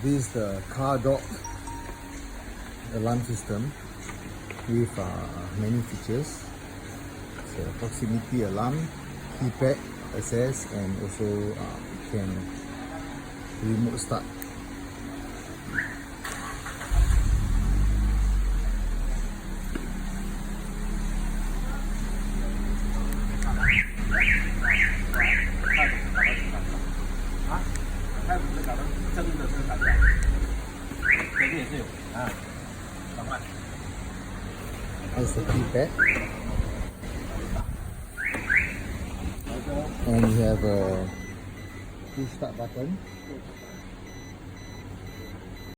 This is the car door alarm system with many features. So proximity alarm, keypad access, and also can remote start. That's the keypad, and we have a push start button.